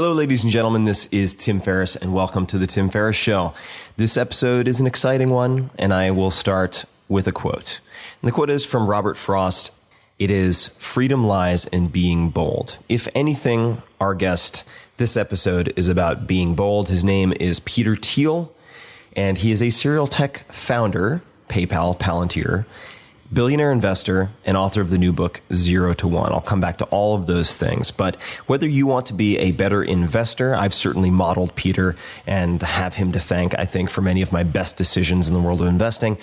Hello, ladies and gentlemen. This is Tim Ferriss, and welcome to the Tim Ferriss Show. This episode is an exciting one, and I will start with a quote. And the quote is from Robert Frost. It is, "Freedom lies in being bold." If anything, our guest this episode is about being bold. His name is Peter Thiel, and he is a serial tech founder, PayPal, Palantir, billionaire investor, and author of the new book, 0 to 1. I'll come back to all of those things. But whether you want to be a better investor, I've certainly modeled Peter and have him to thank, I think, for many of my best decisions in the world of investing.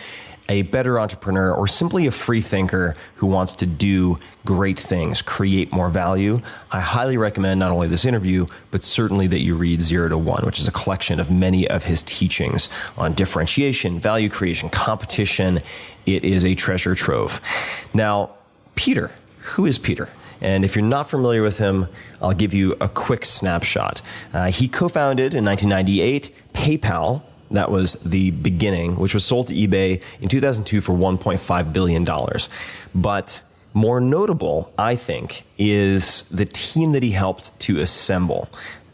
A better entrepreneur, or simply a free thinker who wants to do great things, create more value, I highly recommend not only this interview, but certainly that you read 0 to 1, which is a collection of many of his teachings on differentiation, value creation, competition. It is a treasure trove. Now, Peter, who is Peter? And if you're not familiar with him, I'll give you a quick snapshot. He co-founded in 1998 PayPal. That was the beginning, which was sold to eBay in 2002 for $1.5 billion. But more notable, I think, is the team that he helped to assemble.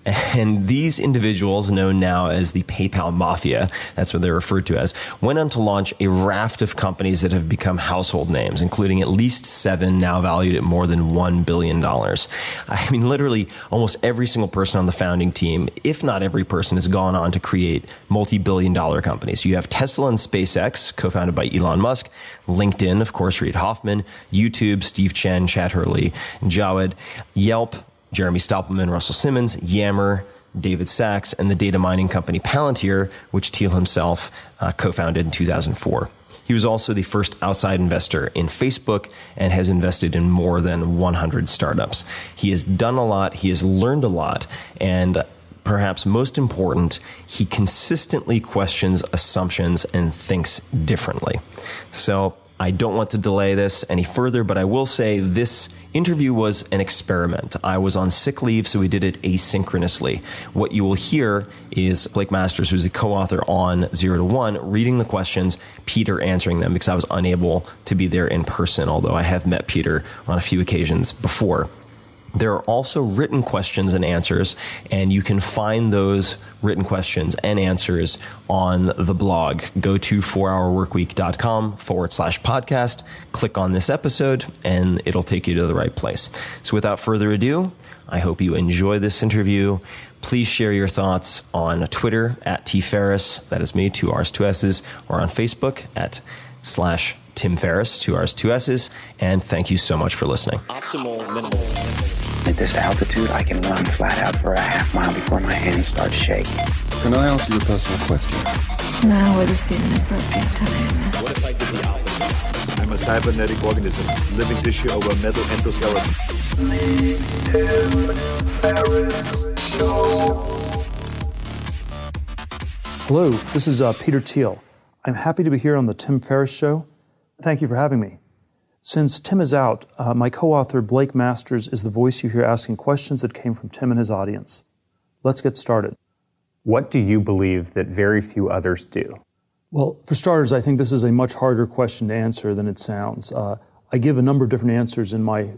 And these individuals, known now as the PayPal Mafia, that's what they're referred to as, went on to launch a raft of companies that have become household names, including at least 7 now valued at more than $1 billion. I mean, literally almost every single person on the founding team, if not every person, has gone on to create multi-billion-dollar companies. You have Tesla and SpaceX, co-founded by Elon Musk, LinkedIn, of course, Reid Hoffman, YouTube, Steve Chen, Chad Hurley, Jawed, Yelp, Jeremy Stoppelman, Russell Simmons, Yammer, David Sachs, and the data mining company Palantir, which Thiel himself co-founded in 2004. He was also the first outside investor in Facebook and has invested in more than 100 startups. He has done a lot, he has learned a lot, and perhaps most important, he consistently questions assumptions and thinks differently. So I don't want to delay this any further, but I will say this interview was an experiment. I was on sick leave, so we did it asynchronously. What you will hear is Blake Masters, who's the co-author on 0 to 1, reading the questions, Peter answering them, because I was unable to be there in person, although I have met Peter on a few occasions before. There are also written questions and answers, and you can find those written questions and answers on the blog. Go to 4hourworkweek.com/podcast, click on this episode, and it'll take you to the right place. So without further ado, I hope you enjoy this interview. Please share your thoughts on Twitter at tferriss, that is me, 2 R's, 2 S's, or on Facebook at /Tim Ferriss, 2 R's, 2 S's, and thank you so much for listening. Optimal minimal. At this altitude, I can run flat out for a half mile before my hands start shaking. Can I answer your personal question? Now would seem an appropriate time. What if I did the opposite? I'm a cybernetic organism, living tissue over metal endoskeleton. The Tim Ferriss Show. Hello, this is Peter Thiel. I'm happy to be here on the Tim Ferriss Show. Thank you for having me. Since Tim is out, my co-author Blake Masters is the voice you hear asking questions that came from Tim and his audience. Let's get started. What do you believe that very few others do? Well, for starters, I think this is a much harder question to answer than it sounds. I give a number of different answers in my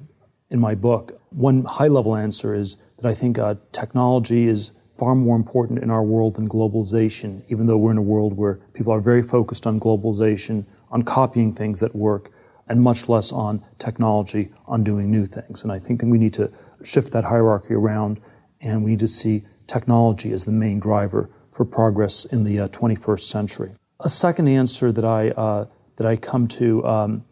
book. One high-level answer is that I think technology is far more important in our world than globalization, even though we're in a world where people are very focused on globalization, on copying things that work, and much less on technology, on doing new things. And I think we need to shift that hierarchy around, and we need to see technology as the main driver for progress in the 21st century. A second answer that I come to on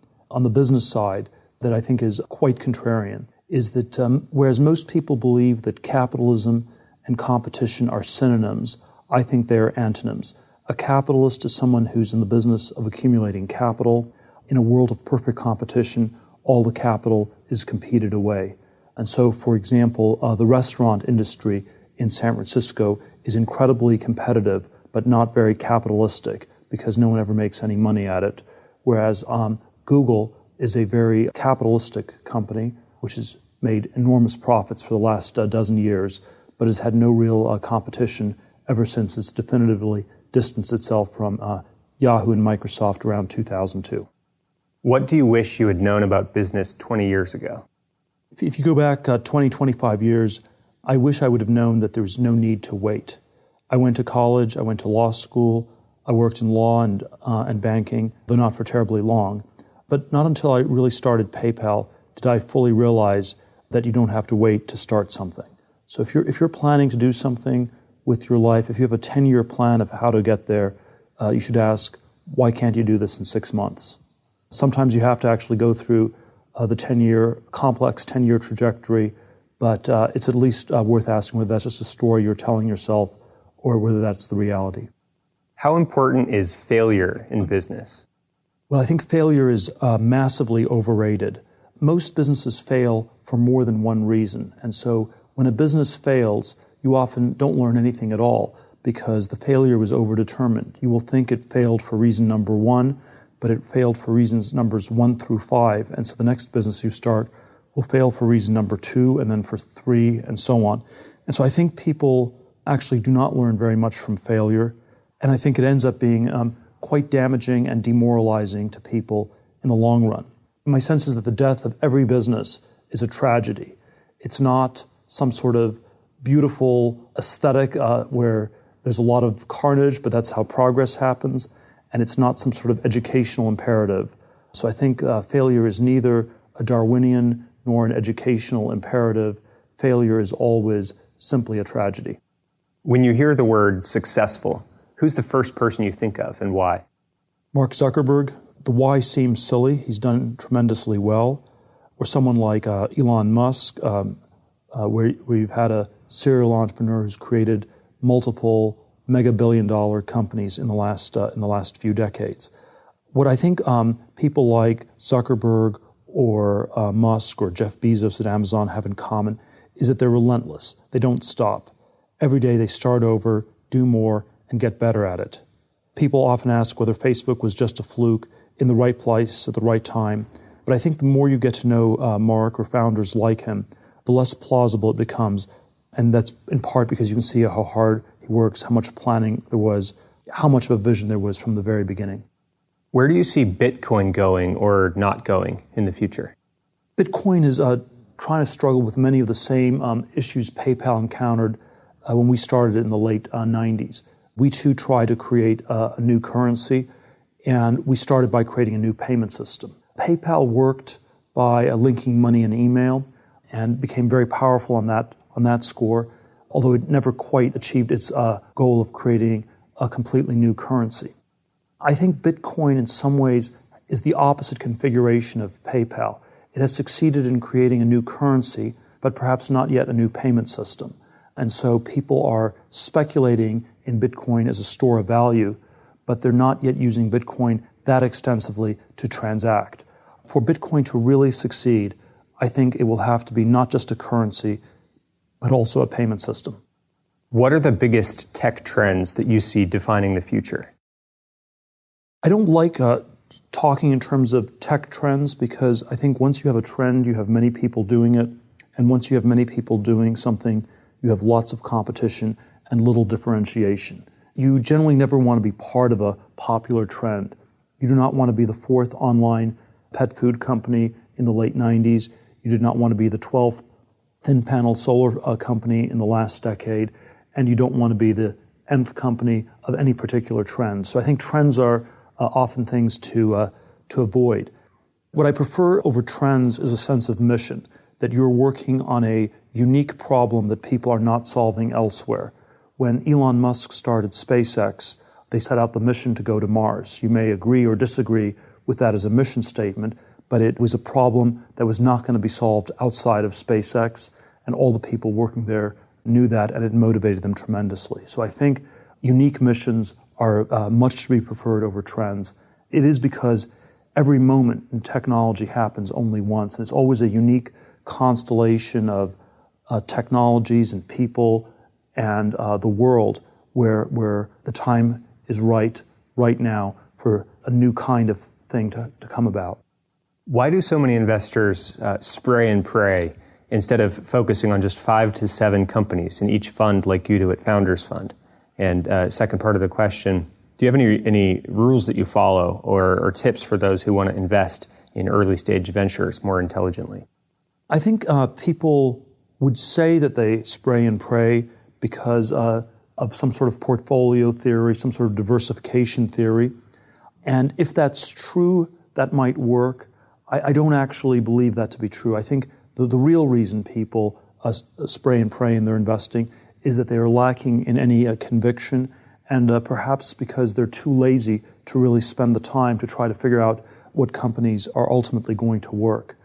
the business side that I think is quite contrarian is that whereas most people believe that capitalism and competition are synonyms, I think they are antonyms. A capitalist is someone who's in the business of accumulating capital. In a world of perfect competition, all the capital is competed away. And so, for example, the restaurant industry in San Francisco is incredibly competitive, but not very capitalistic, because no one ever makes any money at it. Whereas Google is a very capitalistic company, which has made enormous profits for the last dozen years, but has had no real competition ever since it's definitively distanced itself from Yahoo and Microsoft around 2002. What do you wish you had known about business 20 years ago? If you go back 20, 25 years, I wish I would have known that there was no need to wait. I went to college, I went to law school, I worked in law and banking, though not for terribly long. But not until I really started PayPal did I fully realize that you don't have to wait to start something. So if you're planning to do something with your life, if you have a 10-year plan of how to get there, you should ask, why can't you do this in 6 months? Sometimes you have to actually go through the complex 10-year trajectory, but it's at least worth asking whether that's just a story you're telling yourself or whether that's the reality. How important is failure in business? Well, I think failure is massively overrated. Most businesses fail for more than one reason. And so when a business fails, you often don't learn anything at all because the failure was overdetermined. You will think it failed for reason number 1, but it failed for reasons numbers 1 through 5. And so the next business you start will fail for reason number 2 and then for 3 and so on. And so I think people actually do not learn very much from failure. And I think it ends up being quite damaging and demoralizing to people in the long run. My sense is that the death of every business is a tragedy. It's not some sort of beautiful aesthetic where there's a lot of carnage, but that's how progress happens. And it's not some sort of educational imperative. So I think failure is neither a Darwinian nor an educational imperative. Failure is always simply a tragedy. When you hear the word successful, who's the first person you think of and why? Mark Zuckerberg. The why seems silly. He's done tremendously well. Or someone like Elon Musk, where you've had a serial entrepreneur who's created multiple mega-billion-dollar companies in the last few decades. What I think people like Zuckerberg or Musk or Jeff Bezos at Amazon have in common is that they're relentless. They don't stop. Every day they start over, do more, and get better at it. People often ask whether Facebook was just a fluke in the right place at the right time. But I think the more you get to know Mark or founders like him, the less plausible it becomes. And that's in part because you can see how hard he works, how much planning there was, how much of a vision there was from the very beginning. Where do you see Bitcoin going or not going in the future? Bitcoin is trying to struggle with many of the same issues PayPal encountered when we started in the late 90s. We too tried to create a new currency, and we started by creating a new payment system. PayPal worked by linking money and email and became very powerful on that score, although it never quite achieved its goal of creating a completely new currency. I think Bitcoin in some ways is the opposite configuration of PayPal. It has succeeded in creating a new currency, but perhaps not yet a new payment system. And so people are speculating in Bitcoin as a store of value, but they're not yet using Bitcoin that extensively to transact. For Bitcoin to really succeed, I think it will have to be not just a currency, but also a payment system. What are the biggest tech trends that you see defining the future? I don't like talking in terms of tech trends because I think once you have a trend, you have many people doing it. And once you have many people doing something, you have lots of competition and little differentiation. You generally never want to be part of a popular trend. You do not want to be the 4th online pet food company in the late 90s. You did not want to be the 12th thin panel solar company in the last decade. And you don't want to be the nth company of any particular trend. So I think trends are often things to avoid. What I prefer over trends is a sense of mission, that you're working on a unique problem that people are not solving elsewhere. When Elon Musk started SpaceX, they set out the mission to go to Mars. You may agree or disagree with that as a mission statement, but it was a problem that was not going to be solved outside of SpaceX, and all the people working there knew that, and it motivated them tremendously. So I think unique missions are much to be preferred over trends. It is because every moment in technology happens only once, and it's always a unique constellation of technologies and people and the world where the time is right now for a new kind of thing to come about. Why do so many investors spray and pray instead of focusing on just 5 to 7 companies in each fund like you do at Founders Fund? And second part of the question, do you have any rules that you follow or tips for those who want to invest in early stage ventures more intelligently? I think people would say that they spray and pray because of some sort of portfolio theory, some sort of diversification theory. And if that's true, that might work. I don't actually believe that to be true. I think the real reason people spray and pray in their investing is that they are lacking in any conviction, and perhaps because they're too lazy to really spend the time to try to figure out what companies are ultimately going to work.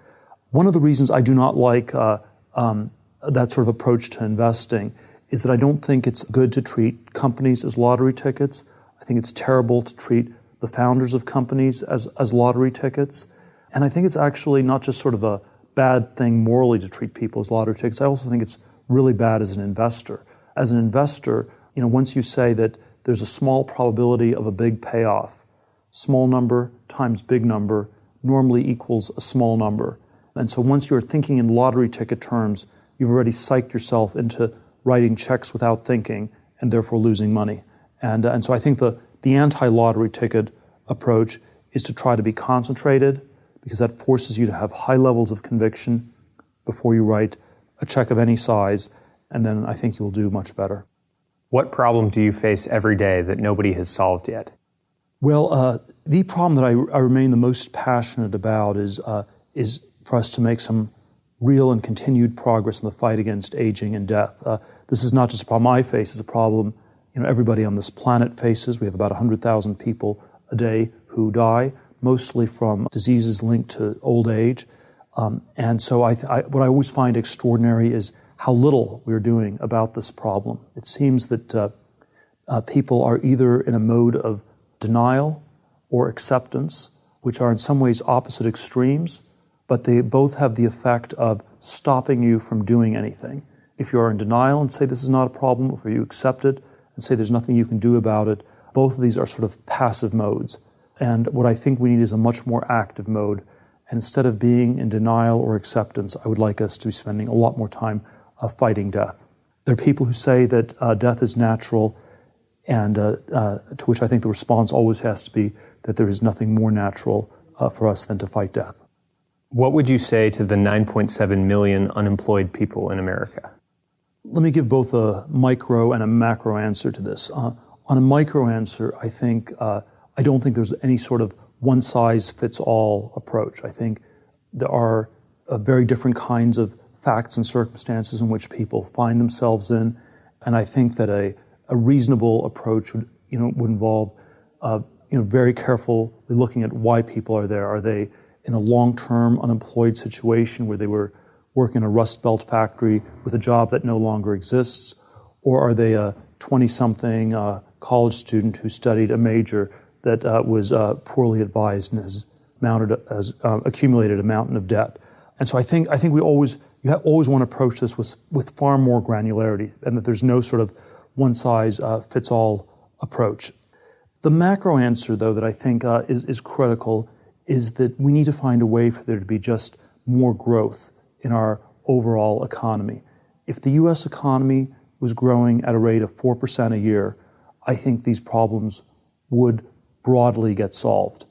One of the reasons I do not like that sort of approach to investing is that I don't think it's good to treat companies as lottery tickets. I think it's terrible to treat the founders of companies as lottery tickets. And I think it's actually not just sort of a bad thing morally to treat people as lottery tickets. I also think it's really bad as an investor. As an investor, once you say that there's a small probability of a big payoff, small number times big number normally equals a small number. And so once you're thinking in lottery ticket terms, you've already psyched yourself into writing checks without thinking and therefore losing money. And so I think the anti-lottery ticket approach is to try to be concentrated, because that forces you to have high levels of conviction before you write a check of any size, and then I think you'll do much better. What problem do you face every day that nobody has solved yet? Well, the problem that I remain the most passionate about is for us to make some real and continued progress in the fight against aging and death. This is not just a problem I face, it's a problem everybody on this planet faces. We have about 100,000 people a day who die, mostly from diseases linked to old age. And so what I always find extraordinary is how little we're doing about this problem. It seems that people are either in a mode of denial or acceptance, which are in some ways opposite extremes, but they both have the effect of stopping you from doing anything. If you are in denial and say this is not a problem, or if you accept it and say there's nothing you can do about it, both of these are sort of passive modes. And what I think we need is a much more active mode. And instead of being in denial or acceptance, I would like us to be spending a lot more time fighting death. There are people who say that death is natural, and to which I think the response always has to be that there is nothing more natural for us than to fight death. What would you say to the 9.7 million unemployed people in America? Let me give both a micro and a macro answer to this. On a micro answer, I don't think there's any sort of one-size-fits-all approach. I think there are very different kinds of facts and circumstances in which people find themselves in, and I think that a reasonable approach would involve very carefully looking at why people are there. Are they in a long-term unemployed situation where they were working in a Rust Belt factory with a job that no longer exists, or are they a 20-something college student who studied a major that was poorly advised and has accumulated a mountain of debt? And so I think you always want to approach this with far more granularity, and that there's no sort of one-size-fits-all approach. The macro answer, though, that I think is critical is that we need to find a way for there to be just more growth in our overall economy. If the U.S. economy was growing at a rate of 4% a year, I think these problems would broadly get solved.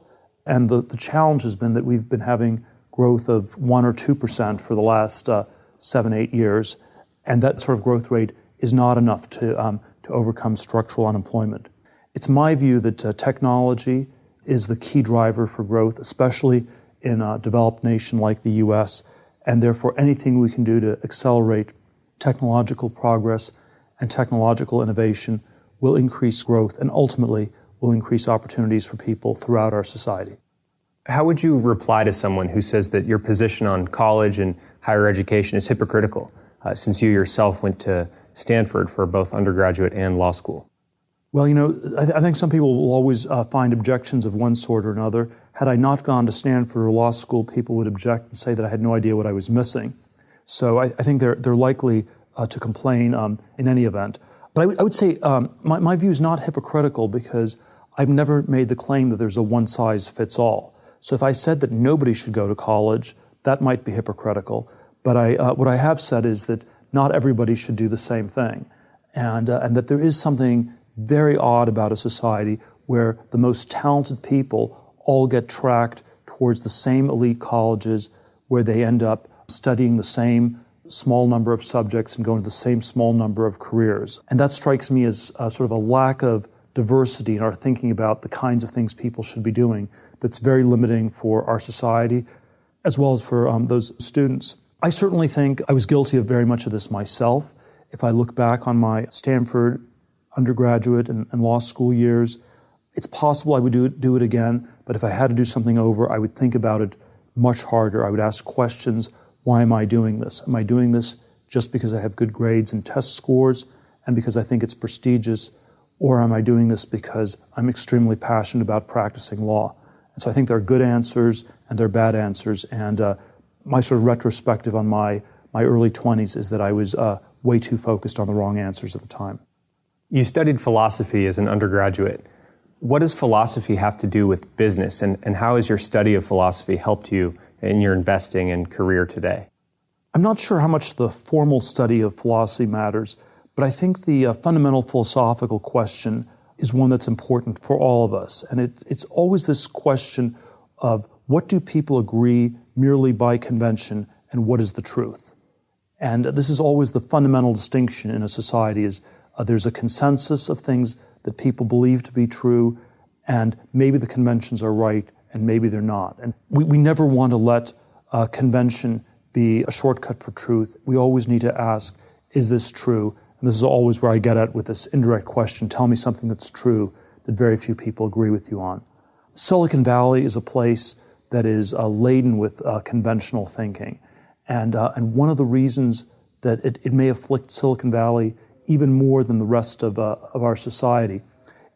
And the challenge has been that we've been having growth of 1 or 2% for the last 7-8 years, and that sort of growth rate is not enough to overcome structural unemployment. It's my view that technology is the key driver for growth, especially in a developed nation like the U.S., and therefore anything we can do to accelerate technological progress and technological innovation will increase growth and ultimately will increase opportunities for people throughout our society. How would you reply to someone who says that your position on college and higher education is hypocritical, since you yourself went to Stanford for both undergraduate and law school? Well, I think some people will always find objections of one sort or another. Had I not gone to Stanford or law school, people would object and say that I had no idea what I was missing. So I think they're likely to complain in any event. But I would say my view is not hypocritical, because I've never made the claim that there's a one-size-fits-all. So if I said that nobody should go to college, that might be hypocritical. But what I have said is that not everybody should do the same thing, and that there is something very odd about a society where the most talented people all get tracked towards the same elite colleges, where they end up studying the same small number of subjects and go into the same small number of careers. And that strikes me as sort of a lack of diversity in our thinking about the kinds of things people should be doing that's very limiting for our society as well as for those students. I certainly think I was guilty of very much of this myself. If I look back on my Stanford undergraduate and law school years, it's possible I would do it again, but if I had to do something over, I would think about it much harder. I would ask questions. Why am I doing this? Am I doing this just because I have good grades and test scores and because I think it's prestigious, or am I doing this because I'm extremely passionate about practicing law? And so I think there are good answers and there are bad answers, and my sort of retrospective on my early 20s is that I was way too focused on the wrong answers at the time. You studied philosophy as an undergraduate. What does philosophy have to do with business, and how has your study of philosophy helped you in your investing and career today? I'm not sure how much the formal study of philosophy matters, but I think the fundamental philosophical question is one that's important for all of us. And it's always this question of what do people agree merely by convention and what is the truth? And this is always the fundamental distinction in a society is there's a consensus of things that people believe to be true, and maybe the conventions are right and maybe they're not. And we never want to let convention be a shortcut for truth. We always need to ask, is this true? And this is always where I get at with this indirect question, tell me something that's true that very few people agree with you on. Silicon Valley is a place that is laden with conventional thinking. And one of the reasons that it may afflict Silicon Valley even more than the rest of our society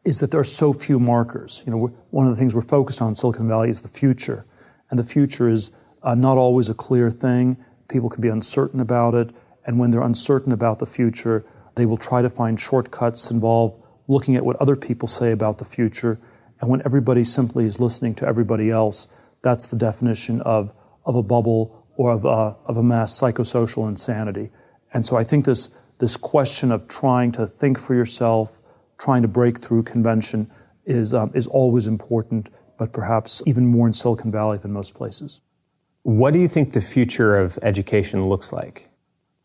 is that there are so few markers. You know, one of the things we're focused on in Silicon Valley is the future. And the future is not always a clear thing. People can be uncertain about it. And when they're uncertain about the future, they will try to find shortcuts involve looking at what other people say about the future. And when everybody simply is listening to everybody else, that's the definition of a bubble or of a mass psychosocial insanity. And so I think this question of trying to think for yourself, trying to break through convention is always important, but perhaps even more in Silicon Valley than most places. What do you think the future of education looks like?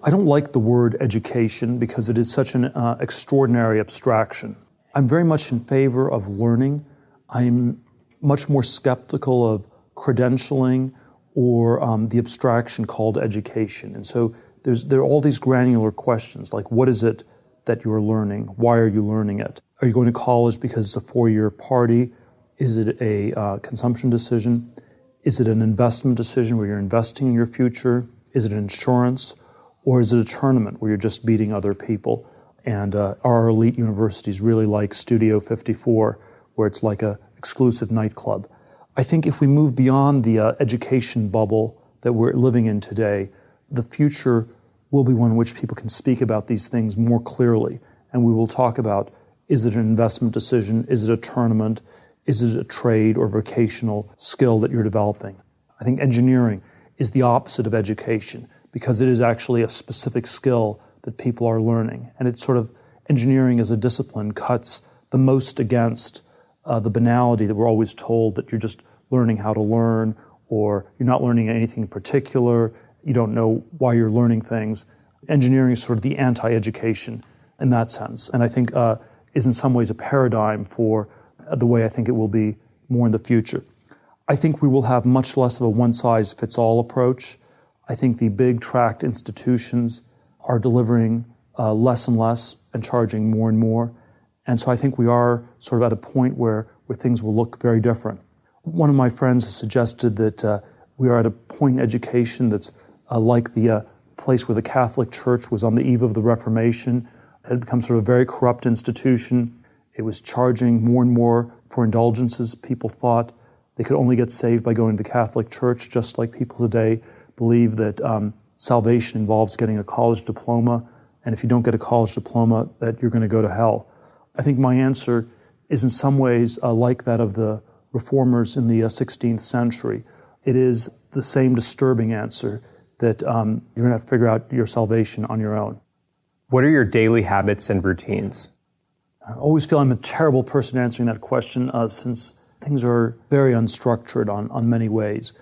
I don't like the word education because it is such an extraordinary abstraction. I'm very much in favor of learning. I'm much more skeptical of credentialing or the abstraction called education. And so there are all these granular questions, like what is it that you're learning? Why are you learning it? Are you going to college because it's a 4-year party? Is it a consumption decision? Is it an investment decision where you're investing in your future? Is it insurance? Or is it a tournament where you're just beating other people? And our elite universities really like Studio 54, where it's like an exclusive nightclub. I think if we move beyond the education bubble that we're living in today, the future will be one in which people can speak about these things more clearly. And we will talk about, is it an investment decision? Is it a tournament? Is it a trade or vocational skill that you're developing? I think engineering is the opposite of education because it is actually a specific skill that people are learning. And it's sort of, engineering as a discipline cuts the most against the banality that we're always told that you're just learning how to learn, or you're not learning anything in particular, you don't know why you're learning things. Engineering is sort of the anti-education in that sense, and I think is in some ways a paradigm for the way I think it will be more in the future. I think we will have much less of a one-size-fits-all approach. I think the big tract institutions are delivering less and less and charging more and more. And so I think we are sort of at a point where things will look very different. One of my friends has suggested that we are at a point in education that's like the place where the Catholic Church was on the eve of the Reformation. It had become sort of a very corrupt institution. It was charging more and more for indulgences. People thought they could only get saved by going to the Catholic Church, just like people today believe that salvation involves getting a college diploma, and if you don't get a college diploma, that you're going to go to hell. I think my answer is in some ways like that of the reformers in the 16th century. It is the same disturbing answer that you're going to have to figure out your salvation on your own. What are your daily habits and routines? I always feel I'm a terrible person answering that question since things are very unstructured on many ways.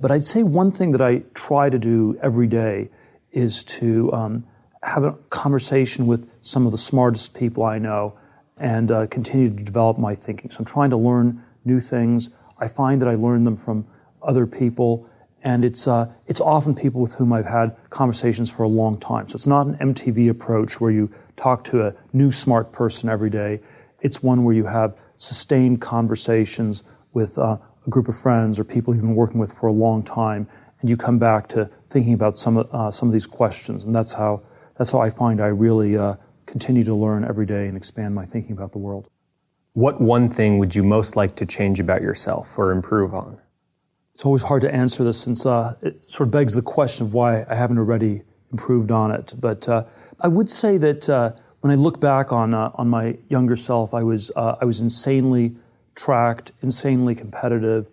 But I'd say one thing that I try to do every day is to have a conversation with some of the smartest people I know and continue to develop my thinking. So I'm trying to learn new things. I find that I learn them from other people, and it's often people with whom I've had conversations for a long time. So it's not an MTV approach where you talk to a new smart person every day. It's one where you have sustained conversations with a group of friends or people you've been working with for a long time, and you come back to thinking about some of these questions. And that's how I find I really continue to learn every day and expand my thinking about the world. What one thing would you most like to change about yourself or improve on? It's always hard to answer this since it sort of begs the question of why I haven't already improved on it. But I would say that when I look back on my younger self, I was insanely tracked, insanely competitive.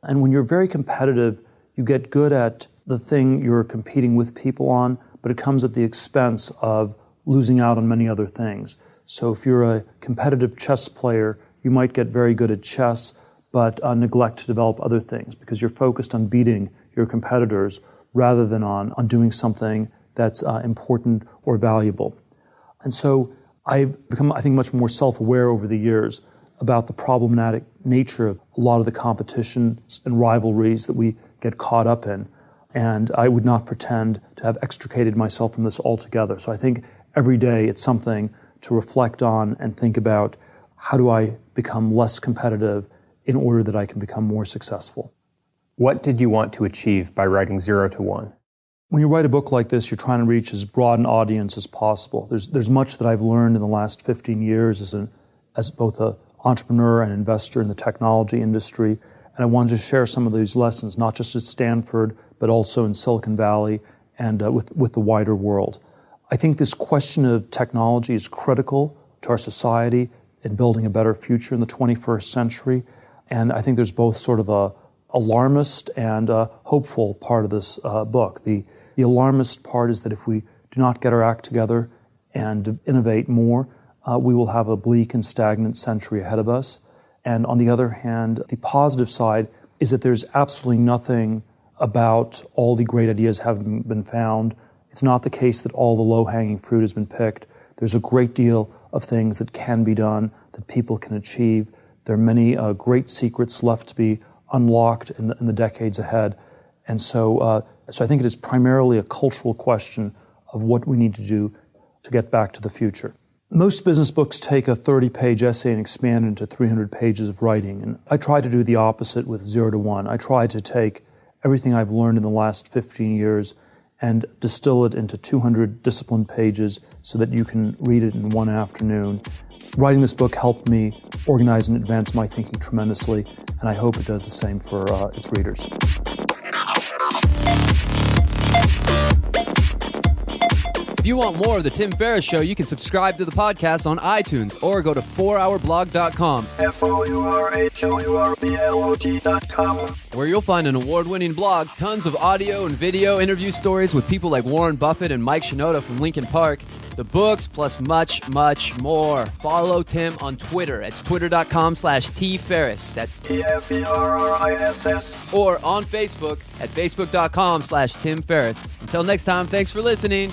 And when you're very competitive, you get good at the thing you're competing with people on, but it comes at the expense of losing out on many other things. So if you're a competitive chess player, you might get very good at chess, but neglect to develop other things because you're focused on beating your competitors rather than on doing something that's important or valuable. And so I've become, I think, much more self-aware over the years about the problematic nature of a lot of the competitions and rivalries that we get caught up in. And I would not pretend to have extricated myself from this altogether. So I think every day it's something to reflect on and think about, how do I become less competitive in order that I can become more successful? What did you want to achieve by writing 0 to 1? When you write a book like this, you're trying to reach as broad an audience as possible. There's much that I've learned in the last 15 years as both an entrepreneur and investor in the technology industry, and I wanted to share some of these lessons, not just at Stanford, but also in Silicon Valley and with the wider world. I think this question of technology is critical to our society in building a better future in the 21st century, and I think there's both sort of a alarmist and a hopeful part of this book. The alarmist part is that if we do not get our act together and innovate more, we will have a bleak and stagnant century ahead of us. And on the other hand, the positive side is that there's absolutely nothing about all the great ideas having been found. It's not the case that all the low-hanging fruit has been picked. There's a great deal of things that can be done, that people can achieve. There are many great secrets left to be unlocked in the decades ahead. And so I think it is primarily a cultural question of what we need to do to get back to the future. Most business books take a 30-page essay and expand it into 300 pages of writing. And I try to do the opposite with 0 to 1. I try to take everything I've learned in the last 15 years and distill it into 200 disciplined pages so that you can read it in one afternoon. Writing this book helped me organize and advance my thinking tremendously, and I hope it does the same for its readers. If you want more of The Tim Ferriss Show, you can subscribe to the podcast on iTunes or go to 4hourblog.com. FOURHOURBLOG.com. Where you'll find an award-winning blog, tons of audio and video interview stories with people like Warren Buffett and Mike Shinoda from Linkin Park, the books, plus much, much more. Follow Tim on Twitter. It's twitter.com/tferriss. That's TFERRISS. or on Facebook at facebook.com/Tim Ferriss. Until next time, thanks for listening.